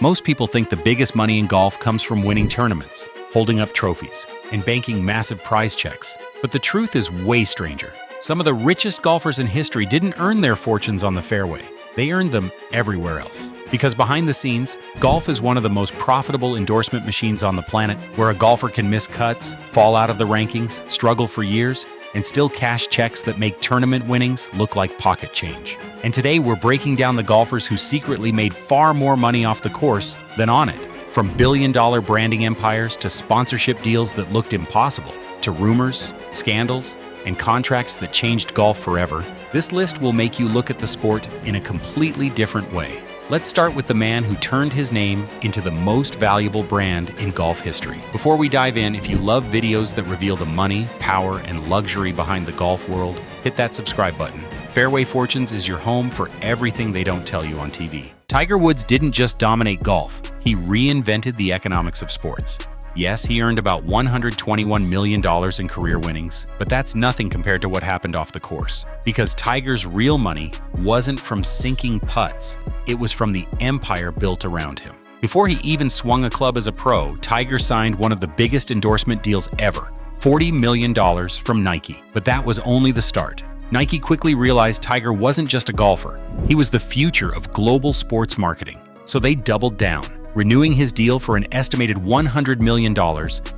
Most people think the biggest money in golf comes from winning tournaments, holding up trophies, and banking massive prize checks. But the truth is way stranger. Some of the richest golfers in history didn't earn their fortunes on the fairway. They earned them everywhere else. Because behind the scenes, golf is one of the most profitable endorsement machines on the planet, where a golfer can miss cuts, fall out of the rankings, struggle for years, and still cash checks that make tournament winnings look like pocket change. And today we're breaking down the golfers who secretly made far more money off the course than on it. From billion-dollar branding empires to sponsorship deals that looked impossible, to rumors, scandals, and contracts that changed golf forever, this list will make you look at the sport in a completely different way. Let's start with the man who turned his name into the most valuable brand in golf history. Before we dive in, if you love videos that reveal the money, power, and luxury behind the golf world, hit that subscribe button. Fairway Fortunes is your home for everything they don't tell you on TV. Tiger Woods didn't just dominate golf, he reinvented the economics of sports. Yes, he earned about $121 million in career winnings, but that's nothing compared to what happened off the course. Because Tiger's real money wasn't from sinking putts, it was from the empire built around him. Before he even swung a club as a pro, Tiger signed one of the biggest endorsement deals ever, $40 million from Nike. But that was only the start. Nike quickly realized Tiger wasn't just a golfer, he was the future of global sports marketing. So they doubled down, renewing his deal for an estimated $100 million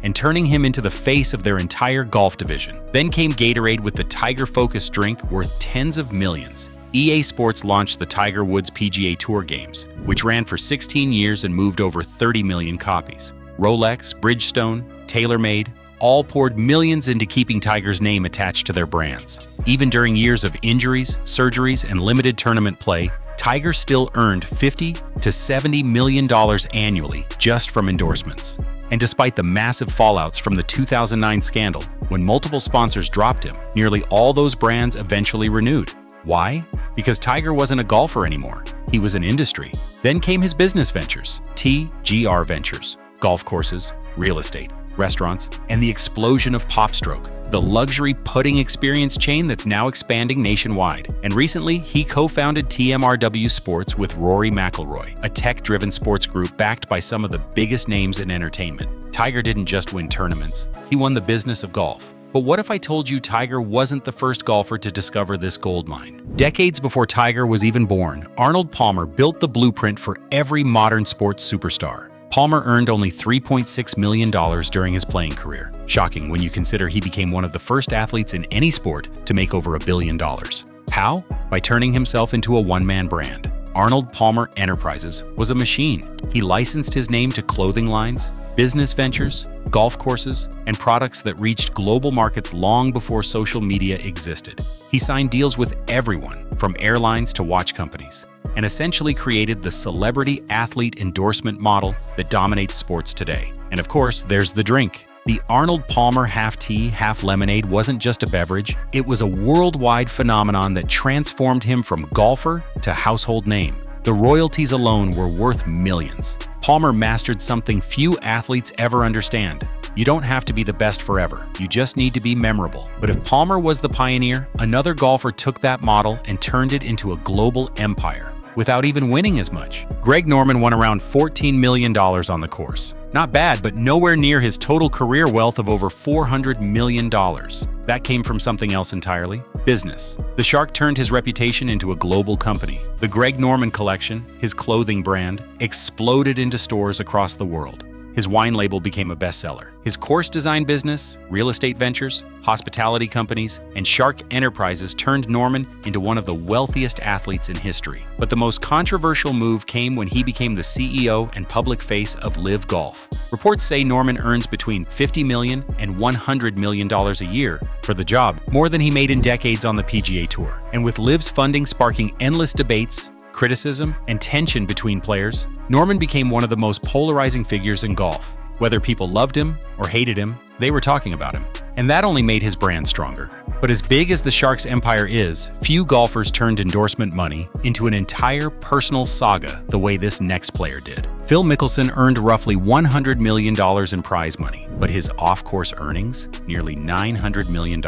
and turning him into the face of their entire golf division. Then came Gatorade with the Tiger-focused drink worth tens of millions. EA Sports launched the Tiger Woods PGA Tour games, which ran for 16 years and moved over 30 million copies. Rolex, Bridgestone, TaylorMade, all poured millions into keeping Tiger's name attached to their brands. Even during years of injuries, surgeries, and limited tournament play, Tiger still earned $50 to $70 million annually just from endorsements. And despite the massive fallouts from the 2009 scandal, when multiple sponsors dropped him, nearly all those brands eventually renewed. Why? Because Tiger wasn't a golfer anymore. He was an industry. Then came his business ventures, TGR Ventures, golf courses, real estate, restaurants, and the explosion of PopStroke, the luxury putting experience chain that's now expanding nationwide. And recently, he co-founded TMRW Sports with Rory McIlroy, a tech-driven sports group backed by some of the biggest names in entertainment. Tiger didn't just win tournaments, he won the business of golf. But what if I told you Tiger wasn't the first golfer to discover this gold mine? Decades before Tiger was even born, Arnold Palmer built the blueprint for every modern sports superstar. Palmer earned only $3.6 million during his playing career. Shocking when you consider he became one of the first athletes in any sport to make over $1 billion. How? By turning himself into a one-man brand. Arnold Palmer Enterprises was a machine. He licensed his name to clothing lines, business ventures, golf courses, and products that reached global markets long before social media existed. He signed deals with everyone, from airlines to watch companies, and essentially created the celebrity-athlete endorsement model that dominates sports today. And of course, there's the drink. The Arnold Palmer half tea, half lemonade wasn't just a beverage, it was a worldwide phenomenon that transformed him from golfer to household name. The royalties alone were worth millions. Palmer mastered something few athletes ever understand. You don't have to be the best forever, you just need to be memorable. But if Palmer was the pioneer, another golfer took that model and turned it into a global empire, without even winning as much. Greg Norman won around $14 million on the course. Not bad, but nowhere near his total career wealth of over $400 million. That came from something else entirely: business. The Shark turned his reputation into a global company. The Greg Norman collection, his clothing brand, exploded into stores across the world. His wine label became a bestseller. His course design business, real estate ventures, hospitality companies, and Shark Enterprises turned Norman into one of the wealthiest athletes in history. But the most controversial move came when he became the CEO and public face of LIV Golf. Reports say Norman earns between $50 million and $100 million a year for the job, more than he made in decades on the PGA Tour. And with LIV's funding sparking endless debates, criticism, and tension between players, Norman became one of the most polarizing figures in golf. Whether people loved him or hated him, they were talking about him. And that only made his brand stronger. But as big as the Sharks' empire is, few golfers turned endorsement money into an entire personal saga the way this next player did. Phil Mickelson earned roughly $100 million in prize money, but his off-course earnings? Nearly $900 million.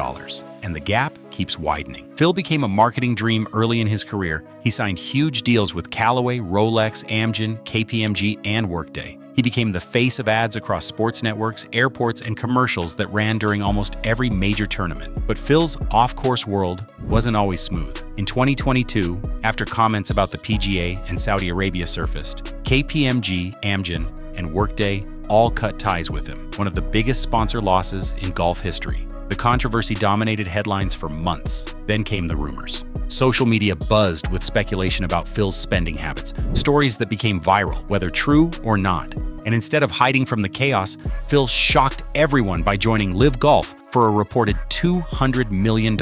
and the gap keeps widening. Phil became a marketing dream early in his career. He signed huge deals with Callaway, Rolex, Amgen, KPMG, and Workday. He became the face of ads across sports networks, airports, and commercials that ran during almost every major tournament. But Phil's off-course world wasn't always smooth. In 2022, after comments about the PGA and Saudi Arabia surfaced, KPMG, Amgen, and Workday all cut ties with him, one of the biggest sponsor losses in golf history. The controversy dominated headlines for months. Then came the rumors. Social media buzzed with speculation about Phil's spending habits, stories that became viral, whether true or not. And instead of hiding from the chaos, Phil shocked everyone by joining Live Golf for a reported $200 million,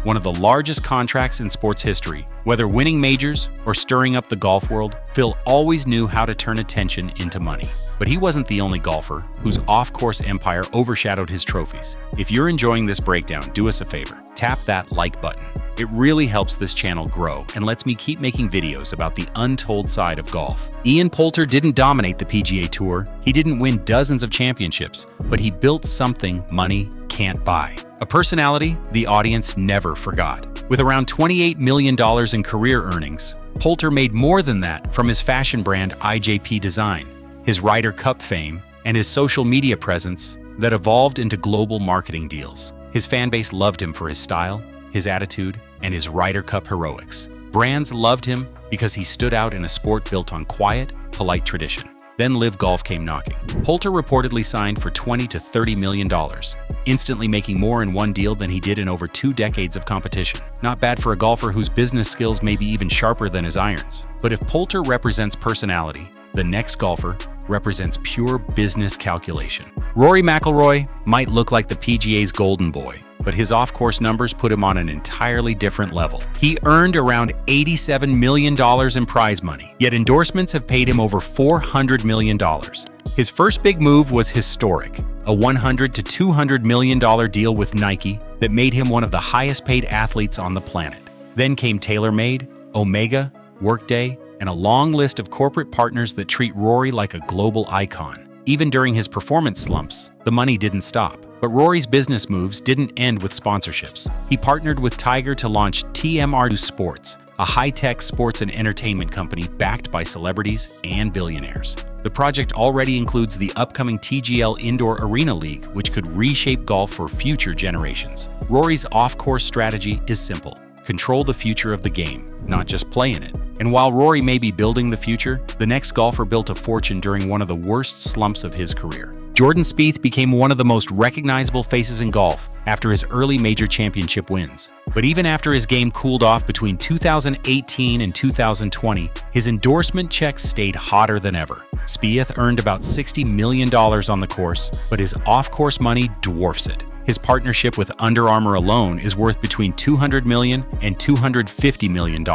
one of the largest contracts in sports history. Whether winning majors or stirring up the golf world, Phil always knew how to turn attention into money. But he wasn't the only golfer whose off-course empire overshadowed his trophies. If you're enjoying this breakdown, do us a favor. Tap that like button. It really helps this channel grow and lets me keep making videos about the untold side of golf. Ian Poulter didn't dominate the PGA Tour. He didn't win dozens of championships, but he built something money can't buy. A personality the audience never forgot. With around $28 million in career earnings, Poulter made more than that from his fashion brand IJP Design, his Ryder Cup fame, and his social media presence that evolved into global marketing deals. His fan base loved him for his style, his attitude, and his Ryder Cup heroics. Brands loved him because he stood out in a sport built on quiet, polite tradition. Then Live Golf came knocking. Poulter reportedly signed for $20 to $30 million, instantly making more in one deal than he did in over 2 decades of competition. Not bad for a golfer whose business skills may be even sharper than his irons. But if Poulter represents personality, the next golfer represents pure business calculation. Rory McIlroy might look like the PGA's golden boy, but his off-course numbers put him on an entirely different level. He earned around $87 million in prize money, yet endorsements have paid him over $400 million. His first big move was historic, a $100 to $200 million deal with Nike that made him one of the highest-paid athletes on the planet. Then came TaylorMade, Omega, Workday, and a long list of corporate partners that treat Rory like a global icon. Even during his performance slumps, the money didn't stop. But Rory's business moves didn't end with sponsorships. He partnered with Tiger to launch TMR Sports, a high-tech sports and entertainment company backed by celebrities and billionaires. The project already includes the upcoming TGL Indoor Arena League, which could reshape golf for future generations. Rory's off-course strategy is simple. Control the future of the game, not just play in it. And while Rory may be building the future, the next golfer built a fortune during one of the worst slumps of his career. Jordan Spieth became one of the most recognizable faces in golf after his early major championship wins. But even after his game cooled off between 2018 and 2020, his endorsement checks stayed hotter than ever. Spieth earned about $60 million on the course, but his off-course money dwarfs it. His partnership with Under Armour alone is worth between $200 million and $250 million,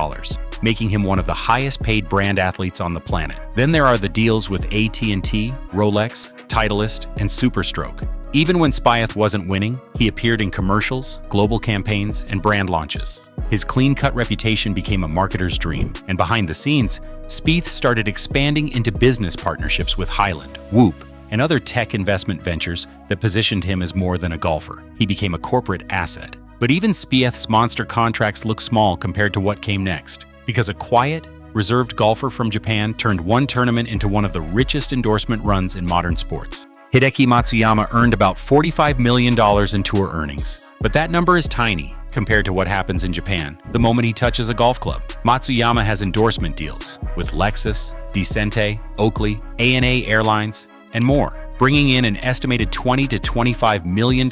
making him one of the highest-paid brand athletes on the planet. Then there are the deals with AT&T, Rolex, Titleist, and Superstroke. Even when Spieth wasn't winning, he appeared in commercials, global campaigns, and brand launches. His clean-cut reputation became a marketer's dream, and behind the scenes, Spieth started expanding into business partnerships with Highland, Whoop, and other tech investment ventures that positioned him as more than a golfer. He became a corporate asset. But even Spieth's monster contracts look small compared to what came next, because a quiet, reserved golfer from Japan turned one tournament into one of the richest endorsement runs in modern sports. Hideki Matsuyama earned about $45 million in tour earnings, but that number is tiny compared to what happens in Japan the moment he touches a golf club. Matsuyama has endorsement deals with Lexus, Decente, Oakley, ANA Airlines, and more, bringing in an estimated $20 to $25 million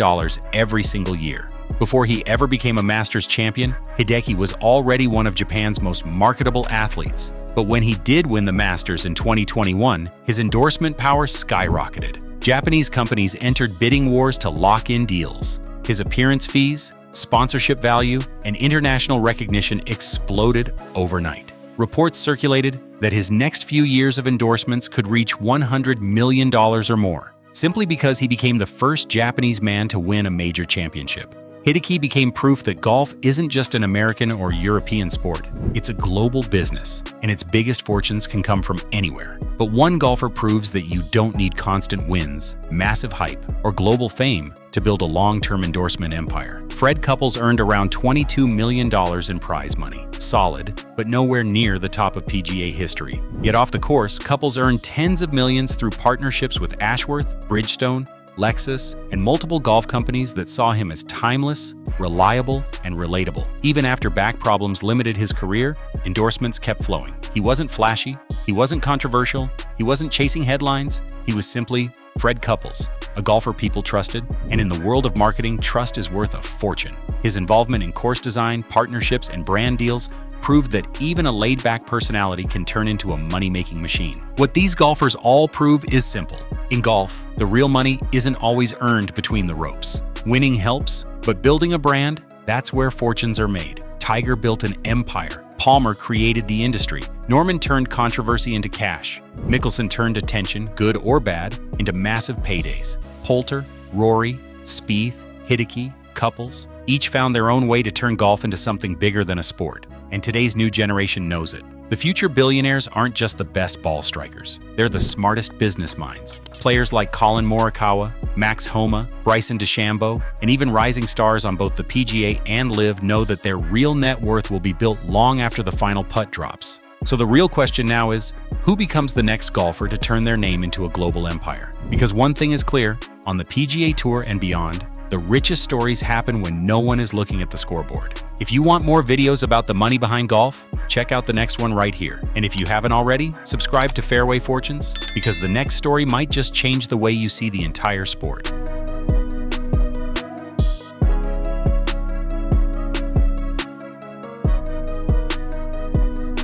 every single year. Before he ever became a Masters champion, Hideki was already one of Japan's most marketable athletes. But when he did win the Masters in 2021, his endorsement power skyrocketed. Japanese companies entered bidding wars to lock in deals. His appearance fees, sponsorship value, and international recognition exploded overnight. Reports circulated that his next few years of endorsements could reach $100 million or more, simply because he became the first Japanese man to win a major championship. Hideki became proof that golf isn't just an American or European sport. It's a global business, and its biggest fortunes can come from anywhere. But one golfer proves that you don't need constant wins, massive hype, or global fame to build a long-term endorsement empire. Fred Couples earned around $22 million in prize money. Solid, but nowhere near the top of PGA history. Yet off the course, Couples earned tens of millions through partnerships with Ashworth, Bridgestone, Lexus, and multiple golf companies that saw him as timeless, reliable, and relatable. Even after back problems limited his career, endorsements kept flowing. He wasn't flashy, he wasn't controversial, he wasn't chasing headlines, he was simply Fred Couples, a golfer people trusted, and in the world of marketing, trust is worth a fortune. His involvement in course design, partnerships, and brand deals proved that even a laid-back personality can turn into a money-making machine. What these golfers all prove is simple. In golf, the real money isn't always earned between the ropes. Winning helps, but building a brand, that's where fortunes are made. Tiger built an empire. Palmer created the industry. Norman turned controversy into cash. Mickelson turned attention, good or bad, into massive paydays. Poulter, Rory, Spieth, Hideki, Couples, each found their own way to turn golf into something bigger than a sport. And today's new generation knows it. The future billionaires aren't just the best ball strikers. They're the smartest business minds. Players like Colin Morikawa, Max Homa, Bryson DeChambeau, and even rising stars on both the PGA and LIV know that their real net worth will be built long after the final putt drops. So the real question now is, who becomes the next golfer to turn their name into a global empire? Because one thing is clear, on the PGA Tour and beyond, the richest stories happen when no one is looking at the scoreboard. If you want more videos about the money behind golf, check out the next one right here. And if you haven't already, subscribe to Fairway Fortunes, because the next story might just change the way you see the entire sport.